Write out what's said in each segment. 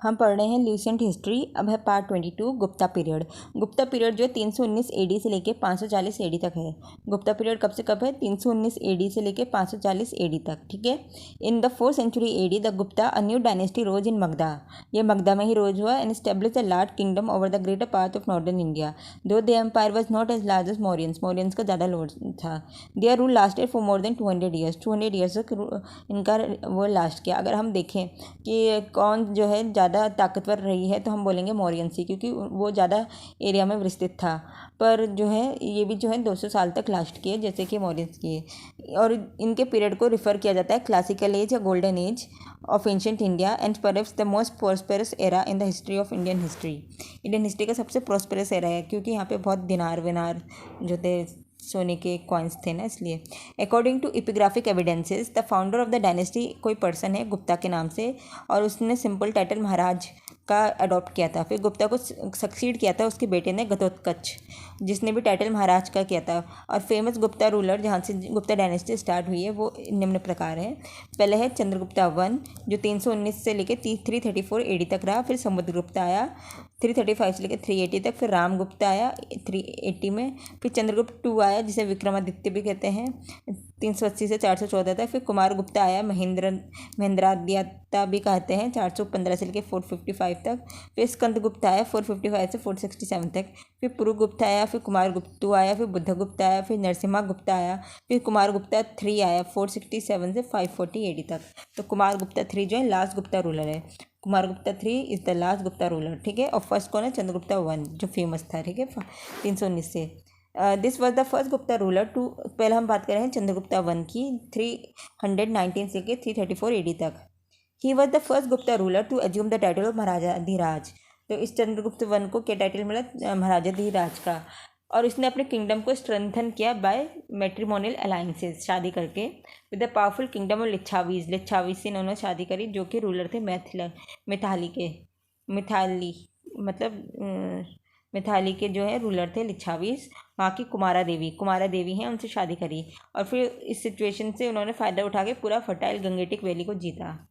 हम पढ़ रहे हैं ल्यूसेंट हिस्ट्री। अब है part 22 Gupta period. Gupta period जो 319 एडी से लेके 540 एडी तक है। गुप्ता पीरियड कब से कब है? 319 एडी से लेके 540 एडी तक, ठीक है। In the 4th century AD the Gupta a new dynasty rose in Magadha. ये मगधा में ही रोज हुआ and establish a large kingdom over the greater part of northern India. Though the empire was not as large as Mauryans. Mauryans का ज़्यादा load था। Their rule lasted for more than 200 years. 200 years तक इनका वो लास्ट किया। अगर हम देखें कि कौन जो है ज़्यादा ताकतवर रही है तो हम बोलेंगे मौर्यंस ही, क्योंकि वो ज़्यादा एरिया में विस्तृत था। पर जो है ये भी जो है 200 साल तक लास्ट किए जैसे कि मौर्यंस किए। और इनके पीरियड को रिफ़र किया जाता है क्लासिकल एज या golden age of ancient India and perhaps the most prosperous era in the history of Indian history. Indian history का सबसे प्रॉस्पेरस एरा है, क्योंकि यहाँ पे बहुत दिनार विनार जो थे सोने के कॉइन्स थे ना, इसलिए। According to epigraphic evidences the founder of the dynasty कोई पर्सन है गुप्ता के नाम से, और उसने सिंपल टाइटल महाराज का अडॉप्ट किया था। फिर गुप्ता को सक्सीड किया था उसके बेटे ने घटोत्कच, जिसने भी टाइटल महाराज का किया था। और फेमस गुप्ता रूलर जहाँ से गुप्ता डायनेस्टी स्टार्ट हुई है वो निम्न प्रकार है। पहले है चंद्रगुप्ता वन जो 319 से लेकर 334 एडी तक रहा। फिर समुद्रगुप्ता आया 335 से लेकर 380 तक। फिर रामगुप्ता आया 380 में। फिर चंद्रगुप्त टू आया जिसे विक्रमादित्य भी कहते हैं 380 से 414 तक। फिर कुमार गुप्ता आया महेंद्रादित्य भी कहते हैं 415 से लेकर 455 तक। फिर स्कंदगुप्त आया 455 से 467 तक। फिर पुरुगुप्त आया। फिर कुमार गुप्त टू आया। फिर बुद्धगुप्त आया। फिर नरसिम्हा गुप्ता आया। फिर कुमार गुप्ता 3 आया 467 से 540 एडी तक। तो कुमार गुप्ता 3 जो है लास्ट गुप्ता रूलर है। Kumar Gupta 3 is the last Gupta ruler, ठीक है। और फर्स्ट कौन है? चंद्रगुप्ता 1 जो फेमस था, ठीक है, 319 से। This was the first Gupta ruler to. पहले हम बात कर रहे हैं चंद्रगुप्ता 1 की 319 से लेकर 334 एडी तक। He was the first Gupta ruler to assume the title of Maharaja Dhiraj. तो इस चंद्रगुप्त 1 को क्या टाइटल मिला? महाराजा धीराज का। और इसने अपने किंगडम को स्ट्रेंथन किया बाय मैट्रिमोनियल अलाइंसेस, शादी करके, with the powerful kingdom of Lichchhavis. Lichchhavis से इन्होंने शादी करी जो कि रूलर थे मिथाली के जो है रूलर थे लिच्छावीज। वहाँ की कुमारा देवी हैं, उनसे शादी करी। और फिर इस सिचुएशन से उन्होंने फ़ायदा उठा के पूरा फर्टाइल गंगेटिक वैली को जीता।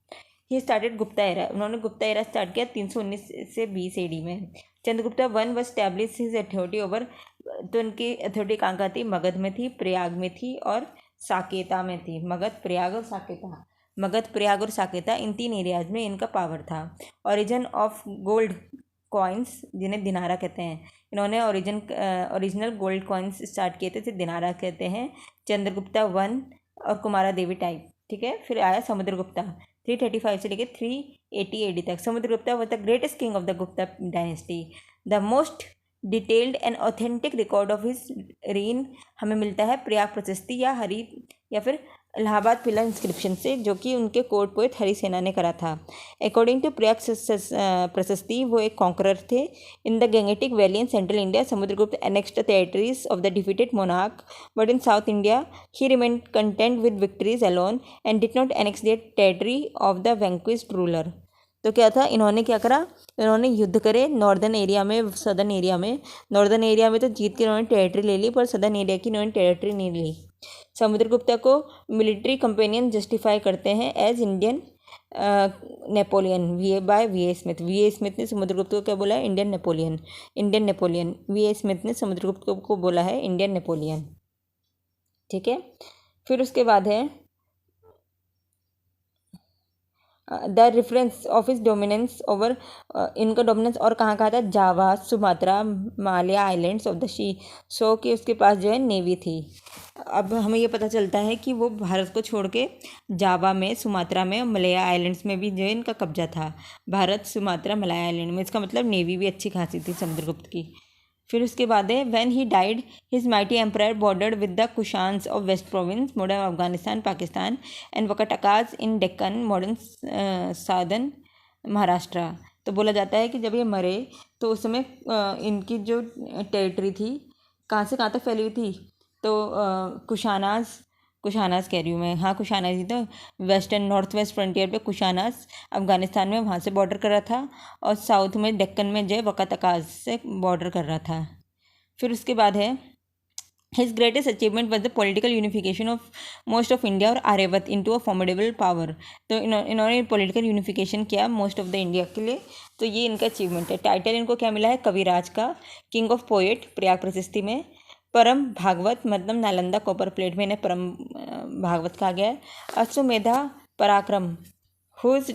He started Gupta era. उन्होंने गुप्ता एरा स्टार्ट किया 319 से 20 एडी में। चंद्रगुप्ता 1 व स्टैब्लिश हिज अथॉरिटी ओवर। तो उनकी अथॉरिटी कहाँ थी? मगध में थी, प्रयाग में थी और साकेता में थी। मगध, प्रयाग और साकेता इन 3 एरियाज में इनका पावर था। ओरिजिन ऑफ गोल्ड कॉइन्स जिन्हें दिनारा कहते हैं, इन्होंने ओरिजिनल गोल्ड कॉइन्स स्टार्ट किए थे, दिनारा कहते हैं। चंद्रगुप्ता 1 और कुमारा देवी टाइप, ठीक है। फिर आया समुद्रगुप्ता 335 से लेकर 380 एडी तक। Samudragupta was the greatest king of the Gupta dynasty. The most detailed and authentic record of his reign हमें मिलता है प्रयाग प्रशस्ति या फिर इलाहाबाद किला इंस्क्रिप्शन से, जो कि उनके कोर्ट पोएट हरिसेना ने करा था। अकॉर्डिंग टू प्रयाग प्रशस्ति वो एक कॉन्करर थे in the Gangetic valley in central India. Samudragupta annexed the territories of the defeated monarch, but in south India he remained content with victories alone and did not annex the territory of the vanquished ruler. तो क्या था, इन्होंने क्या करा? इन्होंने युद्ध करे northern area में, सदर्न एरिया में। नॉर्दर्न एरिया में तो जीत के इन्होंने टेरिटरी ले ली, पर सदर्न एरिया की इन्होंने टेरिटरी नहीं ली। समुद्रगुप्ता को मिलिट्री कंपेनियन जस्टिफाई करते हैं as Indian Napoleon V A Smith. V A Smith ने समुद्रगुप्त को क्या बोला है? Indian Napoleon. V A Smith ने समुद्रगुप्त को बोला है इंडियन नेपोलियन, ठीक है। फिर उसके बाद है the reference of his dominance over. इनका डोमिनेंस और कहाँ था? Java, Sumatra, Malay islands of the sea. So कि उसके पास जो है नेवी थी। अब हमें ये पता चलता है कि वो भारत को छोड़ के जावा में, सुमात्रा में, मलया आइलैंड्स में भी जो है इनका कब्जा था। भारत, सुमात्रा, मलया आइलैंड में। इसका मतलब नेवी भी अच्छी खासी थी समुद्रगुप्त की। फिर उसके बाद है when he died his mighty empire bordered with the Kushans of west province, modern Afghanistan, Pakistan, and Vakatakas in Deccan, modern southern Maharashtra. तो बोला जाता है कि जब ये मरे तो उस समय इनकी जो टेरिटरी थी कहाँ से कहाँ तक फैली हुई थी? तो कुशानास कह रही हूँ मैं, हाँ कुशानास ही तो। वेस्टर्न नॉर्थ वेस्ट फ्रंटियर पे कुशानास अफगानिस्तान में, वहाँ से बॉर्डर कर रहा था। और साउथ में डेक्कन में जो है वकतकाज से बॉर्डर कर रहा था। फिर उसके बाद है His greatest achievement was the political unification of most of India और आर्यवत into a formidable power। तो इन्होंने political unification किया most of the India के लिए, तो ये इनका achievement है। टाइटल इनको क्या मिला है? कविराज का, किंग ऑफ पोएट प्रयाग प्रशस्ति में, परम भागवत मतलब नालंदा कॉपर प्लेट में इन्हें परम भागवत कहा गया है। Ashvamedha parakrama whose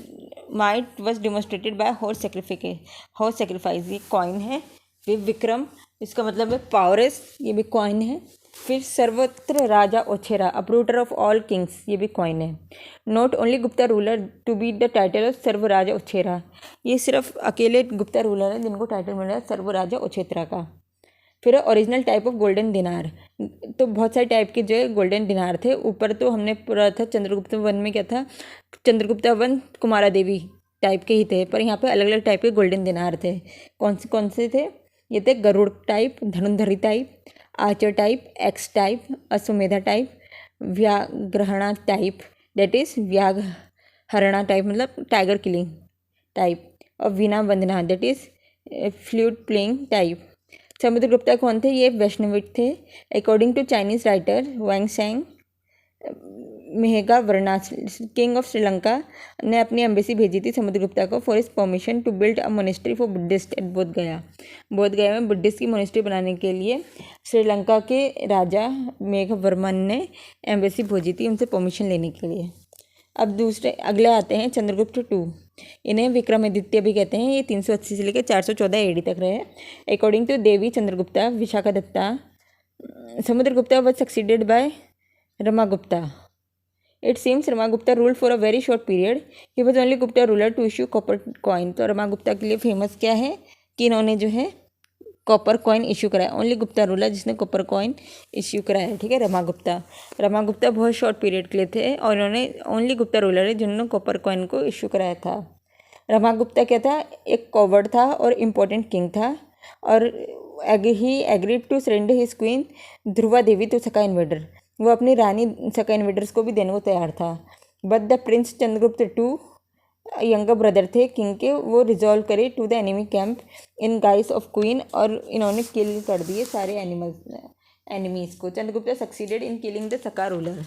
might was demonstrated by horse sacrifice, ये कॉइन है। फिर विक्रम, इसका मतलब है पावरस, ये भी कॉइन है। फिर Sarvatra Raja Ochhera, uprooter of all kings, ये भी कॉइन है। Not only Gupta ruler to be the title of Sarva Raja Ochhera, ये सिर्फ अकेले गुप्ता रूलर है जिनको टाइटल मिला है सर्व राजा ओछेत्रा का। फिर ओरिजिनल टाइप ऑफ गोल्डन दिनार, तो बहुत सारे टाइप के जो है गोल्डन दिनार थे। ऊपर तो हमने पढ़ा था चंद्रगुप्त वन में क्या था, चंद्रगुप्ता वन कुमारा देवी टाइप के ही थे, पर यहाँ पे अलग अलग टाइप के गोल्डन दिनार थे। कौन से थे? ये थे गरुड़ टाइप, धनुर्धरी type, archer type, axe type, अश्वमेधा टाइप, व्याघ्रहणा टाइप दैट इज व्याघ्रहणा टाइप मतलब टाइगर किलिंग टाइप, और वीणा वंदना that is flute playing type. Samudragupta कौन थे? ये वैष्णविक थे। According to Chinese writer Wangseng, Meghavarna king of Sri Lanka ने अपनी एम्बेसी भेजी थी समुद्रगुप्ता को for his permission to build a monastery for Buddhist at Bodh Gaya. Bodh Gaya में बुद्धिस्ट की मोनेस्ट्री बनाने के लिए श्रीलंका के राजा मेघवर्मन ने एम्बेसी भेजी थी उनसे परमिशन लेने के लिए। अब अगले आते हैं चंद्रगुप्त टू, इन्हें विक्रमादित्य भी कहते हैं। ये 380 से लेकर 414 एडी तक रहे। According to Devi Chandragupta Vishakhadatta, Samudragupta was succeeded by Ramagupta. It seems Ramagupta ruled for a very short period, he was only Gupta ruler to issue copper coin. तो रमागुप्ता के लिए फेमस क्या है कि इन्होंने जो है कॉपर कॉइन इशू कराया, ओनली गुप्ता रूलर जिसने कॉपर कॉइन इशू कराया है, ठीक है। रमागुप्ता बहुत शॉर्ट पीरियड के लिए थे और इन्होंने ओनली गुप्ता रूलर है जिन्होंने कॉपर कॉइन को इशू कराया था। रमागुप्ता क्या था? एक कॉवर्ड था और इम्पोर्टेंट किंग था, और he agreed to surrender his queen Dhruva Devi to Saka invader, वो अपनी रानी सका इन्वेडर्स को भी देने को तैयार था। But the prince Chandragupta two younger brother थे किंग के, वो रिजॉल्व करे to the enemy camp in guise of queen, और इन्होंने किल कर दिए सारे एनिमीज़ को। Chandragupta succeeded in killing the Saka ruler.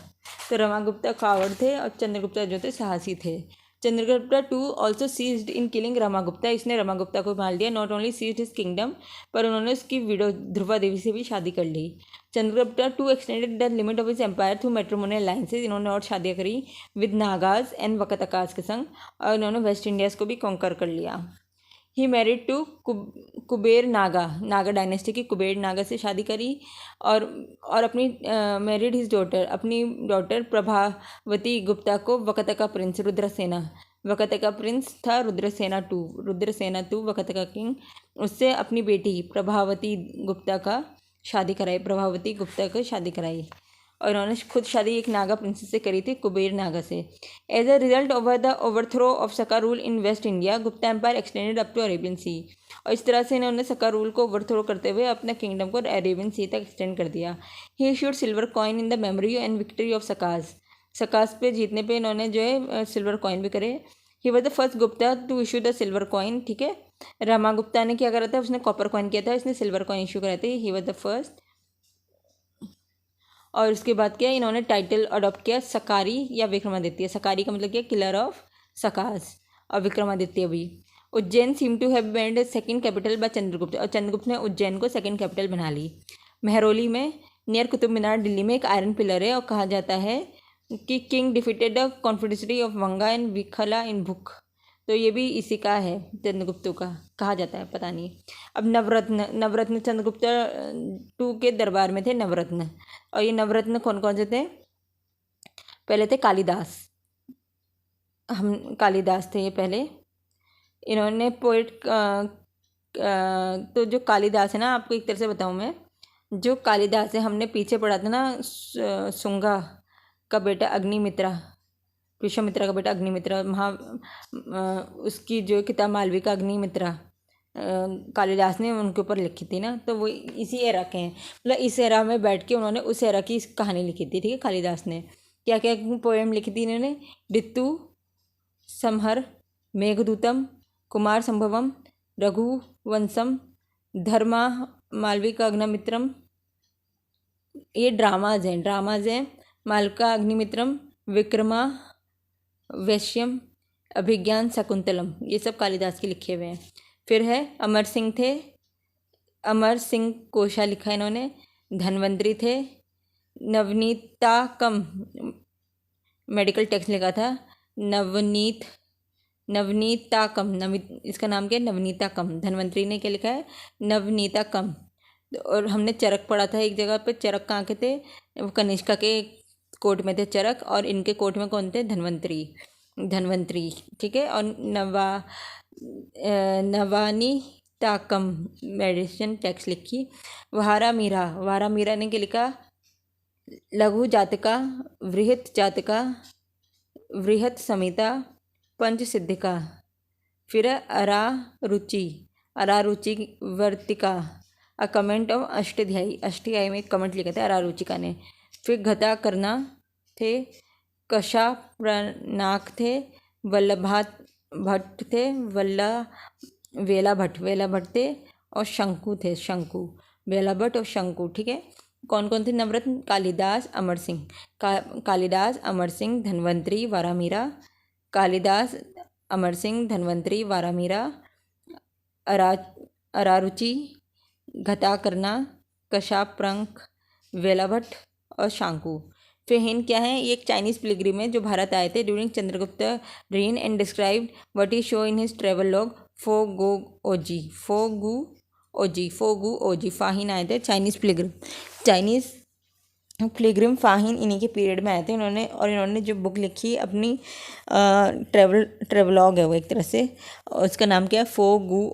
तो रमागुप्ता कावर्ड थे और चंद्रगुप्ता जो थे साहसी थे। Chandragupta two also seized in killing Ramagupta, इसने रमागुप्ता को मार दिया। Not only seized his kingdom, पर उन्होंने उसकी विडो ध्रुवा देवी से भी शादी कर ली। Chandragupta two extended the limit of his empire through matrimonial alliances, इन्होंने और शादियाँ करी विद नागाज एंड वकतकाज के संग, और इन्होंने वेस्ट इंडियाज़ को भी कॉन्कर कर लिया। He married to Kubera Naga, Naga dynasty की कुबेर नागा से शादी करी, और अपनी मैरिड हिज डॉटर, अपनी डॉटर प्रभावती गुप्ता को वकतका प्रिंस रुद्रसेना, वकतका प्रिंस था रुद्रसेना टू वकतका किंग, उससे अपनी बेटी प्रभावती गुप्ता का शादी कराई, और उन्होंने खुद शादी एक नागा प्रिंसेस से करी थी, कुबेर नागा से। As a result over the overthrow of Saka rule in west India, Gupta empire extended up to Arabian sea, और इस तरह से इन्होंने सका रूल को ओवरथ्रो करते हुए अपने किंगडम को अरेबियन सी तक एक्सटेंड कर दिया। He issued silver coin in the memory and victory of Sakas पे जीतने पे इन्होंने जो है सिल्वर कॉइन भी करे। He was the first Gupta to issue the silver coin, ठीक है। रमागुप्ता ने क्या करा था? उसने कॉपर कॉइन किया था, इसने सिल्वर कॉइन इशू कराए थे। He was the first. और उसके बाद क्या, इन्होंने टाइटल अडॉप्ट किया सकारी या विक्रमादित्य। सकारी का मतलब क्या? किलर ऑफ सकास, और विक्रमादित्य भी। Ujjain seem to have made second capital by Chandragupta, और चंद्रगुप्त ने उज्जैन को सेकंड कैपिटल बना ली। मेहरौली में नियर कुतुब मीनार दिल्ली में एक आयरन पिलर है, और कहा जाता है कि king defeated the confederacy of Vanga and Vikhala in book, तो ये भी इसी का है, चंद्रगुप्त का कहा जाता है, पता नहीं। अब नवरत्न चंद्रगुप्त टू के दरबार में थे नवरत्न, और ये नवरत्न कौन कौन से थे? पहले थे कालिदास थे ये पहले। इन्होंने पोइट तो जो कालिदास है ना, आपको एक तरह से बताऊँ मैं, जो कालिदास है हमने पीछे पढ़ा था ना, शुंगा का बेटा अग्निमित्रा, विश्वामित्रा का बेटा अग्निमित्रा, उसकी जो किताब मालविका अग्निमित्रा कालिदास ने उनके ऊपर लिखी थी ना, तो वो इसी एरा के हैं। मतलब इस एरा में बैठ के उन्होंने उस एरा की कहानी लिखी थी, ठीक है। कालिदास ने क्या क्या पोएम लिखी थी इन्होंने? ऋतु संहर, मेघदूतम, कुमार संभवम, रघुवंशम, धर्मा, मालविका अग्निमित्रम, ये ड्रामाज हैं। मालका अग्निमित्रम, विक्रमा वैश्यम, अभिज्ञान शकुंतलम, ये सब कालिदास के लिखे हुए हैं। फिर है अमर सिंह कोशा लिखा इन्होंने। धन्वंतरी थे। नवनीताकम मेडिकल टेक्स्ट लिखा था। नवनीताकम इसका नाम क्या है? नवनीताकम। धन्वंतरी ने क्या लिखा है? नवनीताकम। और हमने चरक पढ़ा था एक जगह पे। चरक कहाँ के थे? वो कनिष्का के कोर्ट में थे चरक, और इनके कोर्ट में कौन थे? धन्वंतरी। ठीक है। और नवानी ताकम मेडिसिन टेक्स्ट लिखी। वारा मीरा ने क्या लिखा? लघु जातका, वृहत संहिता, पंच सिद्धिका। फिर अरारुचि वर्तिका, अ कमेंट ऑफ अष्टाध्यायी में एक कमेंट लिखा था अरारुचिका ने। फिर घता करना थे। कशा प्रनाक थे। वल्लभात भट्ट थे। वेला भट्ट थे। और शंकु थे। वेला भट्ट और शंकु। ठीक है। कौन कौन थे नवरत्न? कालिदास, अमर सिंह। कालिदास, अमर सिंह, धन्वंतरी, वारामीरा। कालिदास, अमर सिंह, धन्वंतरी, वारामीरा, अरारुचि, घटाकरना, कशाप्रंख, वेलाभट्ट और शांकु। फिर हिंद क्या है? ये एक चाइनीज पिलग्रिम है जो भारत आए थे during Chandragupta reign and described what he show in his travel log Foguoji. Fahien आए थे चाइनीज पिलग्रिम फाहिन इन्हीं के पीरियड में आए थे इन्होंने जो बुक लिखी अपनी ट्रेवलॉग है वो एक तरह से। उसका नाम क्या है? फोगू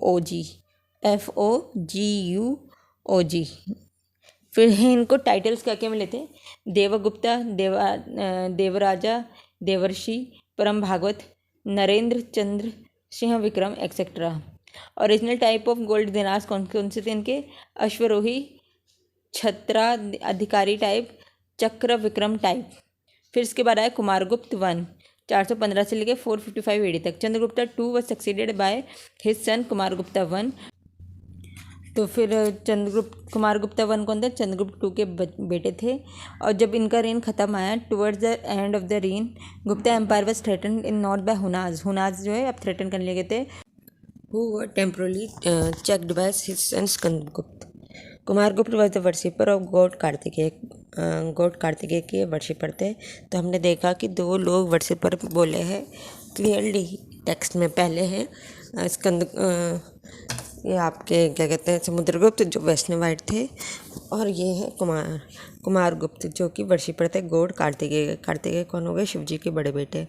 ओजी। फिर इनको टाइटल्स क्या क्या मिले थे? देवगुप्ता, Devaraja, Devarshi, Parama Bhagavata, Narendra Chandra Singh Vikrama etcetera. Original type of gold dinars कौन से थे इनके? अश्वरोही, छत्राधिकारी टाइप, चक्र विक्रम टाइप। फिर इसके बाद आया कुमारगुप्त 1, 415 से लेकर 455 एडी तक। Chandragupta 2 was succeeded by his son Kumaragupta 1। तो फिर कुमारगुप्ता 1 कौन थे? चंद्रगुप्त 2 के बेटे थे। और जब इनका रेन खत्म आया towards the end of the reign, Gupta empire was threatened in north by Hunas जो है अब थ्रेटन करने लगे थे, who were temporarily checked by his son Skandagupta. Kumaragupta was the worshipper of god Kartikeya के वर्शिपर थे। तो हमने देखा कि 2 लोग वर्शिपर बोले हैं क्लियरली टेक्स्ट में। पहले हैं ये आपके क्या कहते हैं समुद्रगुप्त जो वैष्णवाइट थे, और ये है कुमारगुप्त जो कि वर्शिपर थे गॉड कार्तिकेय कौन हो गए? शिव जी के बड़े बेटे,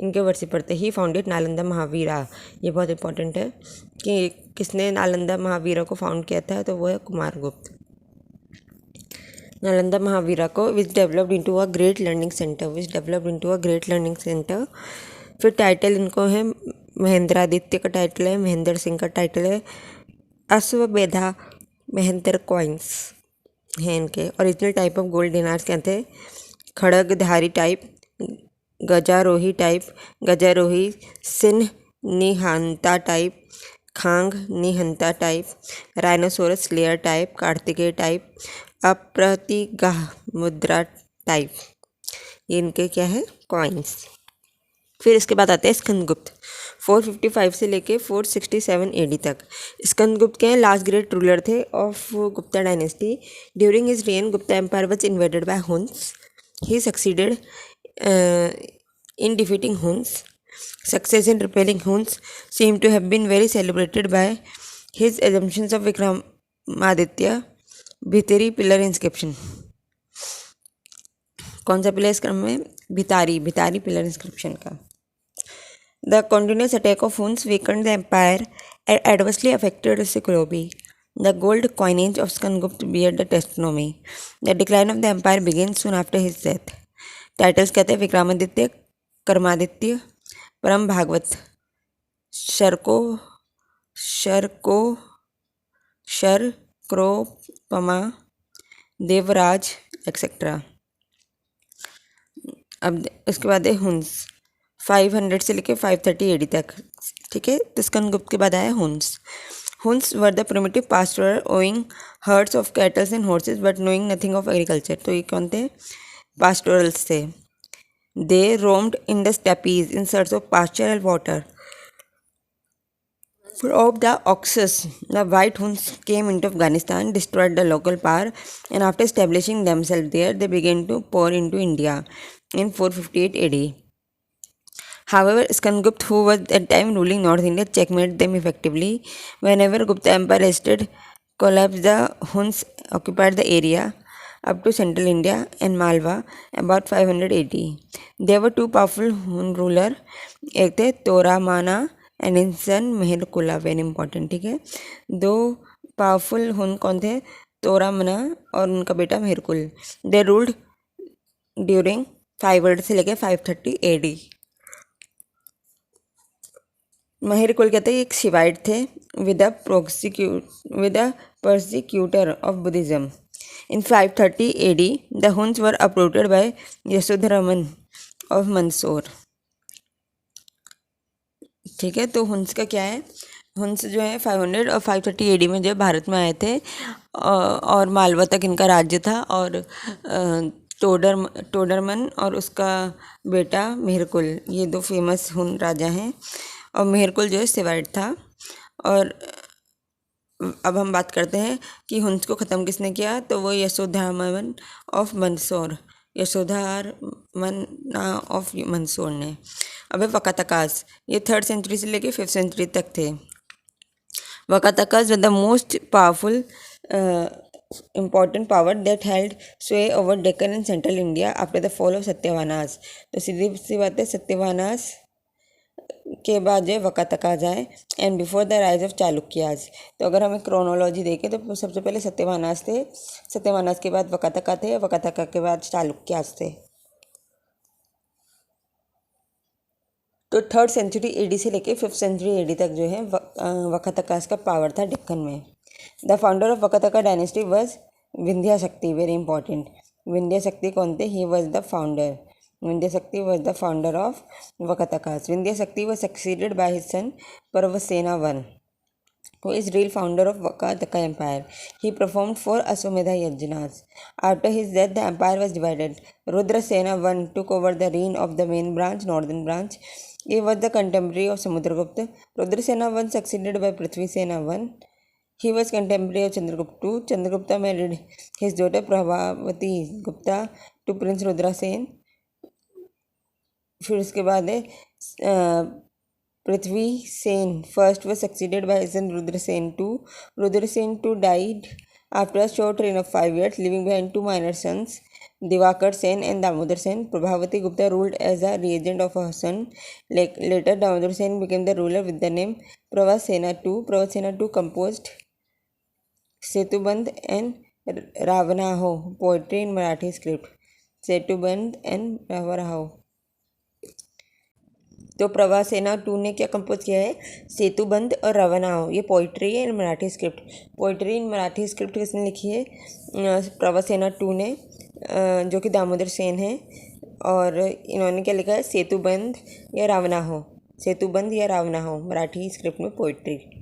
इनके वर्शिपर थे। ही फाउंडेड नालंदा महावीरा। ये बहुत इंपॉर्टेंट है कि किसने नालंदा महावीरा को फाउंड किया था, तो वो है कुमारगुप्त। नालंदा महावीरा को which developed into a great learning centre. फिर टाइटल इनको है महेंद्रादित्य का टाइटल है, महेंद्र सिंह का टाइटल है, अश्वमेधा महेंद्र कॉइन्स हैं इनके। Original type of gold dinars क्या थे? खड़गधारी टाइप, गजारोही सिन्ह निहंता टाइप, खांग निहंता type, rhinoceros slayer type, Kartikeya type, अप्रतिगाह मुद्रा टाइप। ये इनके क्या है? कॉइन्स। फिर इसके बाद आते हैं स्कंदगुप्त 455 से लेके 467 एडी तक। स्कंदगुप्त के लास्ट ग्रेट रूलर थे of Gupta dynasty. During his reign Gupta empire was invaded by Huns. He succeeded in defeating Huns. Success in repelling Huns seem to have been very celebrated by his assumptions of Vikramaditya भितरी pillar inscription. कौन सा pillar इस क्रम में? भितारी pillar inscription का। The continuous attack of Huns weakened the empire and adversely affected Sikrobi. The gold coinage of Skandgupt bear the testimony. The decline of the empire begins soon after his death. Titles कहते हैं विक्रमादित्य, कर्मादित्य, परम Bhagavat, शर्कोपमा, Devraj etcetera. अब उसके बाद है Hund's 500 से लेकर 530 AD तक। ठीक है। तो स्कंदगुप्त के बाद आया Hund's Huns were the primitive pastoral owning herds of cattle and horses but knowing nothing of agriculture. तो ये कौन थे? Pastorals थे. They roamed in the steppes in search of pasture and water. From the Oxus, the white Huns came into Afghanistan, destroyed the local power, and after establishing themselves there, they began to pour into India in 458 AD. However, Skandgupta, who was at that time ruling North India, checkmated them effectively. Whenever Gupta Empire rested, collapsed, the Huns occupied the area up to central India and Malwa about 580. There were two powerful Hun rulers, एक थे तोरामाना and इंसन मेहरकुला, very important, ठीक है। दो powerful हुन कौन थे? तोरामना और उनका बेटा मेहरकुल। दे रूल्ड ड्यूरिंग 500 से लेकर 530 AD। मेहरकुल कहते हैं एक शिवाइट थे with a persecutor of Buddhism. In 530 AD, the Huns were uprooted by Yasodharaman of Mandsaur. ठीक है, तो हुन्स का क्या है? हुन्स जो है 500 और 530 AD में जो भारत में आए थे और मालवा तक इनका राज्य था। और टोडरमन और उसका बेटा मेहरकुल, ये दो फेमस हुन राजा हैं। और मेहरकुल जो है सिवाइट था। और अब हम बात करते हैं कि हुन्स को ख़त्म किसने किया, तो वो यशोधर्मन ऑफ मंदसौर, यशोधर्मन ऑफ मंदसौर ने। अब है वकातकास, ये 3rd सेंचुरी से लेके 5th सेंचुरी तक थे। Vakatakas were the most powerful important power that held sway over Deccan and Central India after the fall of Satyavanas. तो सीधी सी बात है, सत्यवानास के बाद जो वकातकास आए and before the rise of Chalukyas. तो अगर हमें क्रोनोलॉजी देखें तो सबसे पहले सत्यवानास थे, सत्यवानास के बाद वकातका थे, वकातका के बाद चालुक्यास थे। तो 3rd सेंचुरी AD से लेके 5th सेंचुरी AD तक जो है वकातकास का पावर था डेक्कन में। The founder of Vakataka dynasty was Vindhya Shakti, very important. Vindhya Shakti कौन थे? He was the founder. Vindhya Shakti was the founder of Vakatakas. Vindhya Shakti was succeeded by his son Pravarasena one, who is real founder of Vakataka Empire. He performed 4 Aswamedha Yajnas. After his death, the empire was divided. Rudrasena I took over the reign of the main branch, northern branch. He was the contemporary of Samudragupta. Rudrasena I succeeded by Prithvisena I. He was contemporary of Chandragupta II. Chandragupta married his daughter Prabhavati Gupta to Prince Rudrasen. फिर उसके बाद है Prithvi Sena first was succeeded by his son Rudrasen II. Rudrasen II died after a short reign of 5 years, leaving behind 2 minor sons, Divakar Sen and Damodar Sen. Prabhavati Gupta ruled as a regent of her son. Later, Damodar Sen became the ruler with the name Pravasena II. Pravasena II composed Setubandh and Ravanaho poetry in Marathi script. Setubandh and Ravanaho. तो प्रवासेना 2 ने क्या compose किया है? सेतुबंध और रवनाओ, ये poetry है इन Marathi script. Poetry इन Marathi script किसने लिखी है? प्रवासेना 2 ने, जो कि दामोदर सेन है। और इन्होंने क्या लिखा है? सेतुबंध या रावनाहो, सेतुबंध या रावनाहो मराठी स्क्रिप्ट में पोइट्री।